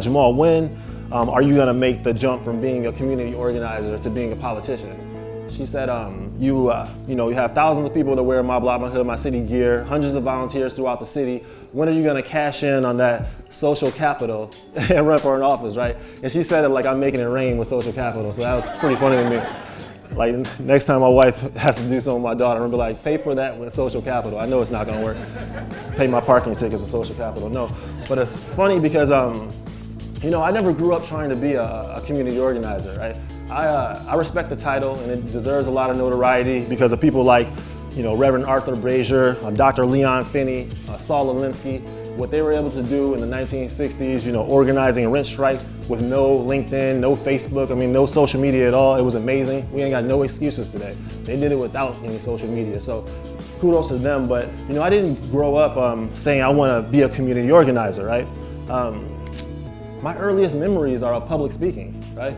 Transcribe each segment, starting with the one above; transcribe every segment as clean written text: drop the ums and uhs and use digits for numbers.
Jahmal, when are you gonna make the jump from being a community organizer to being a politician? She said, you have thousands of people that wear my block, my hood, my city gear, hundreds of volunteers throughout the city. When are you gonna cash in on that social capital and run for an office, right? And she said it like I'm making it rain with social capital, so that was pretty funny to me. Like next time my wife has to do something with my daughter, I'm gonna be like, pay for that with social capital. I know it's not gonna work. Pay my parking tickets with social capital, no. But it's funny because I never grew up trying to be a community organizer, right? I respect the title, and it deserves a lot of notoriety because of people like, Reverend Arthur Brazier, Dr. Leon Finney, Saul Alinsky, what they were able to do in the 1960s, organizing rent strikes with no LinkedIn, no Facebook, no social media at all. It was amazing. We ain't got no excuses today. They did it without any social media. So kudos to them, but I didn't grow up saying I want to be a community organizer, right? My earliest memories are of public speaking, right?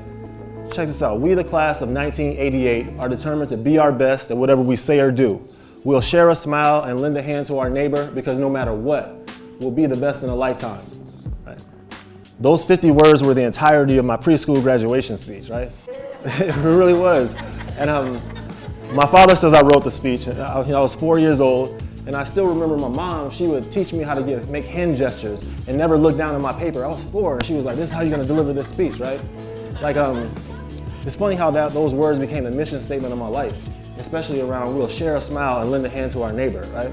Check this out. We, the class of 1988, are determined to be our best at whatever we say or do. We'll share a smile and lend a hand to our neighbor because no matter what, we'll be the best in a lifetime, right? Those 50 words were the entirety of my preschool graduation speech, right? It really was. And my father says I wrote the speech. I was 4 years old, and I still remember my mom, she would teach me how to make hand gestures and never look down at my paper. I was 4, and she was like, this is how you're gonna deliver this speech, right? Like, it's funny how those words became the mission statement of my life, especially around we'll share a smile and lend a hand to our neighbor, right?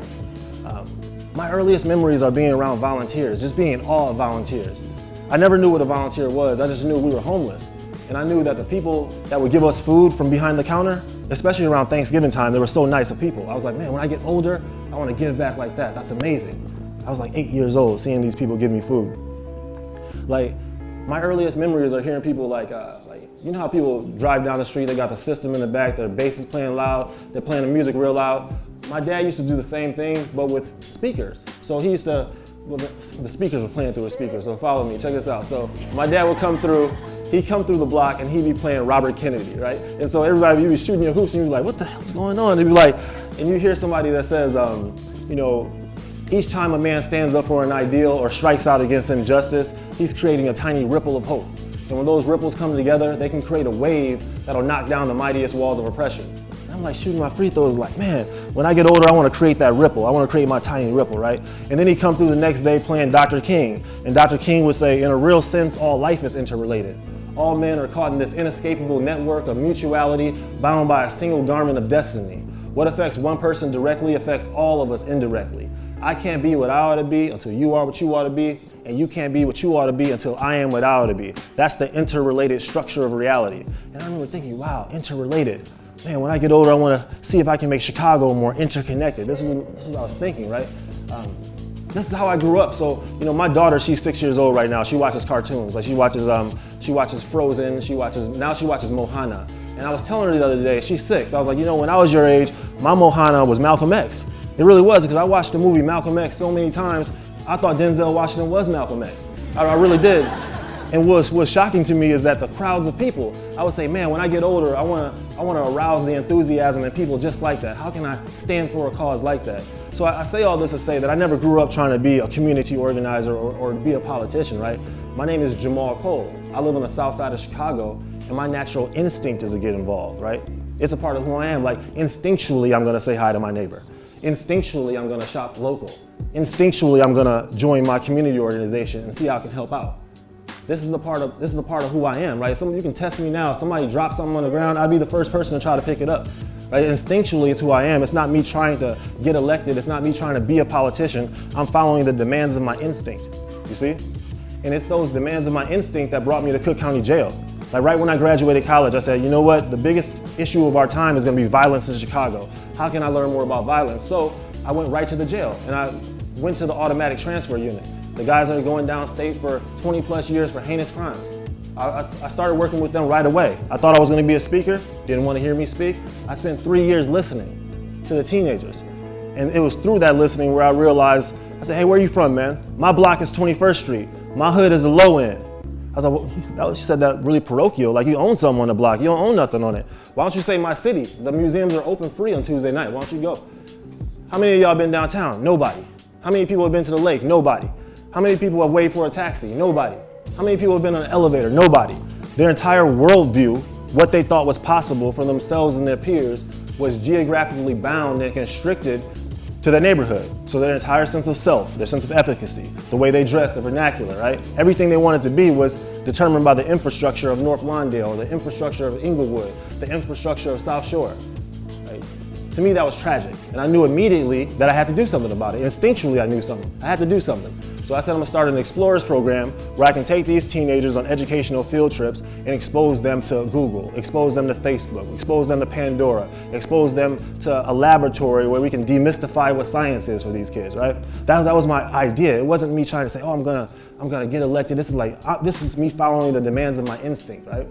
My earliest memories are being around volunteers, just being in awe of volunteers. I never knew what a volunteer was, I just knew we were homeless. And I knew that the people that would give us food from behind the counter, especially around Thanksgiving time, they were so nice of people. I was like, man, when I get older, I want to give back like that. That's amazing. I was like 8 years old, seeing these people give me food. Like, my earliest memories are hearing people like how people drive down the street, they got the system in the back, their bass is playing loud, they're playing the music real loud. My dad used to do the same thing, but with speakers. So he used to, the speakers were playing through his speakers, so follow me, check this out. So my dad would come through, he'd come through the block and he'd be playing Robert Kennedy, right? And so everybody, you'd be shooting your hoops and you'd be like, what the hell's going on? And you'd be like, and you hear somebody that says, each time a man stands up for an ideal or strikes out against injustice, he's creating a tiny ripple of hope. And when those ripples come together, they can create a wave that'll knock down the mightiest walls of oppression. And I'm like shooting my free throws like, man, when I get older, I want to create that ripple. I want to create my tiny ripple, right? And then he'd come through the next day playing Dr. King. And Dr. King would say, in a real sense, all life is interrelated. All men are caught in this inescapable network of mutuality bound by a single garment of destiny. What affects one person directly affects all of us indirectly. I can't be what I ought to be until you are what you ought to be, and you can't be what you ought to be until I am what I ought to be. That's the interrelated structure of reality. And I remember thinking, wow, interrelated. Man, when I get older, I want to see if I can make Chicago more interconnected. This is what I was thinking, right? This is how I grew up. So, my daughter, she's 6 years old right now. She watches cartoons. Like she watches Frozen. Now she watches Mohana. And I was telling her the other day, she's 6. I was like, when I was your age, my Mohana was Malcolm X. It really was, because I watched the movie Malcolm X so many times, I thought Denzel Washington was Malcolm X. I really did. And what's shocking to me is that the crowds of people, I would say, man, when I get older, I want to arouse the enthusiasm in people just like that. How can I stand for a cause like that? So I say all this to say that I never grew up trying to be a community organizer or be a politician, right? My name is Jahmal Cole. I live on the south side of Chicago, and my natural instinct is to get involved, right? It's a part of who I am. Like, instinctually, I'm going to say hi to my neighbor. Instinctually, I'm going to shop local. Instinctually, I'm going to join my community organization and see how I can help out. This is a part of who I am, right? You can test me now. Somebody drops something on the ground, I'd be the first person to try to pick it up. Right? Instinctually, it's who I am. It's not me trying to get elected. It's not me trying to be a politician. I'm following the demands of my instinct, you see? And it's those demands of my instinct that brought me to Cook County Jail. Like right when I graduated college, I said, you know what? The biggest issue of our time is going to be violence in Chicago. How can I learn more about violence? So I went right to the jail, and I went to the automatic transfer unit. The guys that are going downstate for 20 plus years for heinous crimes. I started working with them right away. I thought I was going to be a speaker, didn't want to hear me speak. I spent 3 years listening to the teenagers. And it was through that listening where I realized, I said, hey, where are you from, man? My block is 21st Street. My hood is the low end. I was like, well, she said that really parochial, like you own something on the block, you don't own nothing on it. Why don't you say my city? The museums are open free on Tuesday night, why don't you go? How many of y'all been downtown? Nobody. How many people have been to the lake? Nobody. How many people have waited for a taxi? Nobody. How many people have been on an elevator? Nobody. Their entire worldview, what they thought was possible for themselves and their peers, was geographically bound and constricted to their neighborhood. So their entire sense of self, their sense of efficacy, the way they dressed, the vernacular, right? Everything they wanted to be was determined by the infrastructure of North Lawndale, the infrastructure of Inglewood, the infrastructure of South Shore. Right? To me, that was tragic. And I knew immediately that I had to do something about it. Instinctually, I knew something. I had to do something. So I said I'm gonna start an Explorers program where I can take these teenagers on educational field trips and expose them to Google, expose them to Facebook, expose them to Pandora, expose them to a laboratory where we can demystify what science is for these kids, right? That was my idea. It wasn't me trying to say, oh, I'm gonna get elected. This is me following the demands of my instinct, right?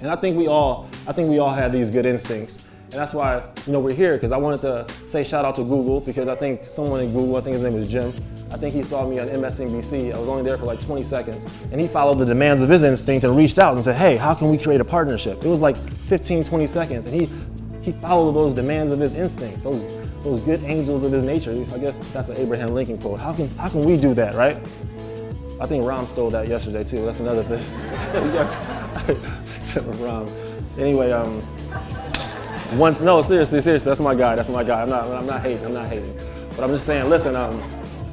And I think we all have these good instincts. And that's why, we're here, because I wanted to say shout out to Google, because I think someone in Google, I think his name was Jim, I think he saw me on MSNBC. I was only there for like 20 seconds. And he followed the demands of his instinct and reached out and said, hey, how can we create a partnership? It was like 15, 20 seconds. And he followed those demands of his instinct, those good angels of his nature. I guess that's an Abraham Lincoln quote. How can we do that, right? I think Ram stole that yesterday too. That's another thing. Ram. Anyway, no, seriously, that's my guy. I'm not hating. But I'm just saying, listen,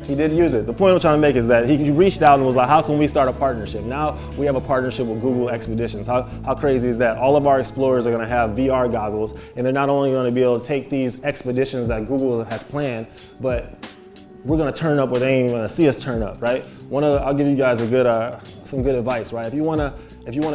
he did use it. The point I'm trying to make is that he reached out and was like, how can we start a partnership? Now we have a partnership with Google Expeditions. How crazy is that? All of our explorers are gonna have VR goggles, and they're not only gonna be able to take these expeditions that Google has planned, but we're gonna turn up where they ain't even gonna see us turn up, right? I'll give you guys some good advice, right? If you wanna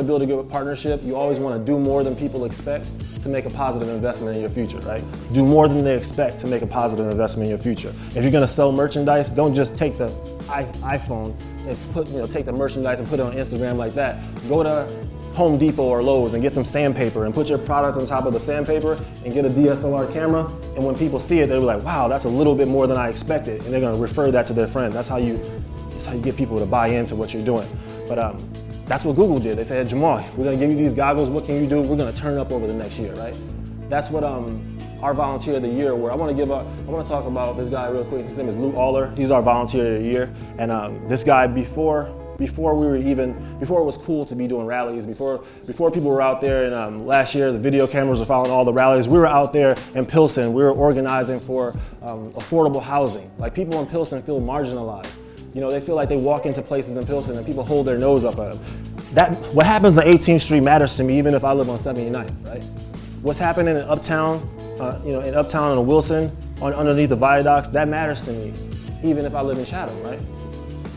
build a good partnership, you always wanna do more than people expect to make a positive investment in your future, right? Do more than they expect to make a positive investment in your future. If you're gonna sell merchandise, don't just take the iPhone and take the merchandise and put it on Instagram like that. Go to Home Depot or Lowe's and get some sandpaper and put your product on top of the sandpaper and get a DSLR camera. And when people see it, they'll be like, wow, that's a little bit more than I expected. And they're gonna refer that to their friend. That's how you get people to buy into what you're doing. But that's what Google did. They said, Jahmal, we're gonna give you these goggles. What can you do? We're gonna turn up over the next year, right? That's what our Volunteer of the Year award. I want to talk about this guy real quick. His name is Lou Aller. He's our Volunteer of the Year. And this guy, before it was cool to be doing rallies, before people were out there, and last year the video cameras were following all the rallies, we were out there in Pilsen. We were organizing for affordable housing. Like, people in Pilsen feel marginalized. They feel like they walk into places in Pilsen and people hold their nose up at them. What happens on 18th Street matters to me, even if I live on 79th, right? What's happening in Uptown, in Uptown and Wilson, underneath the viaducts, that matters to me, even if I live in Chatham, right?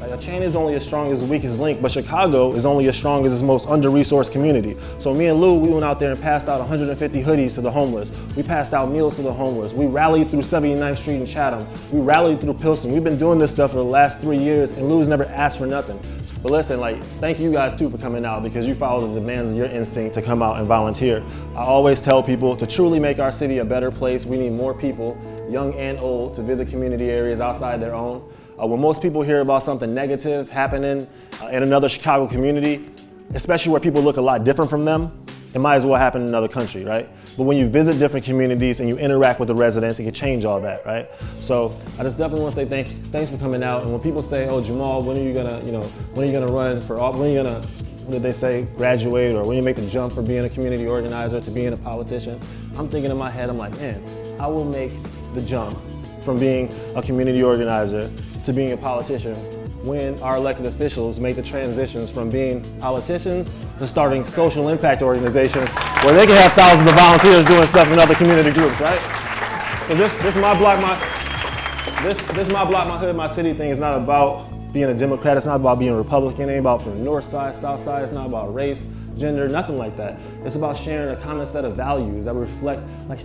Like, a chain is only as strong as the weakest link, but Chicago is only as strong as its most under-resourced community. So me and Lou, we went out there and passed out 150 hoodies to the homeless. We passed out meals to the homeless. We rallied through 79th Street in Chatham. We rallied through Pilsen. We've been doing this stuff for the last 3 years, and Lou's never asked for nothing. But listen, thank you guys too for coming out, because you follow the demands of your instinct to come out and volunteer. I always tell people, to truly make our city a better place, we need more people, young and old, to visit community areas outside their own. When most people hear about something negative happening in another Chicago community, especially where people look a lot different from them, it might as well happen in another country, right? But when you visit different communities and you interact with the residents, it can change all that, right? So I just definitely want to say thanks for coming out. And when people say, oh, Jahmal, when are you gonna run for office? When did they say, graduate, or when you make the jump for being a community organizer to being a politician? I'm thinking in my head, I'm like, man, I will make the jump from being a community organizer to being a politician when our elected officials make the transitions from being politicians to starting social impact organizations where they can have thousands of volunteers doing stuff in other community groups, right? Because this my block, my hood, my city thing is not about being a Democrat. It's not about being a Republican. It ain't about from the north side, south side. It's not about race, gender, nothing like that. It's about sharing a common set of values that reflect,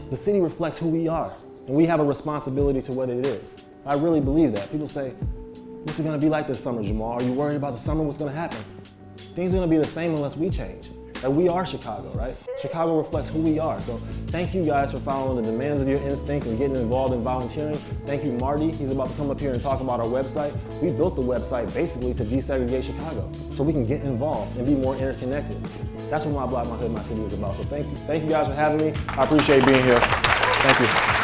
the city reflects who we are, and we have a responsibility to what it is. I really believe that. People say, what's it gonna be like this summer, Jahmal? Are you worried about the summer? What's gonna happen? Things are gonna be the same unless we change. And we are Chicago, right? Chicago reflects who we are. So thank you guys for following the demands of your instinct and getting involved in volunteering. Thank you, Marty. He's about to come up here and talk about our website. We built the website basically to desegregate Chicago so we can get involved and be more interconnected. That's what My Block, My Hood, My City is about. So thank you. Thank you guys for having me. I appreciate being here. Thank you.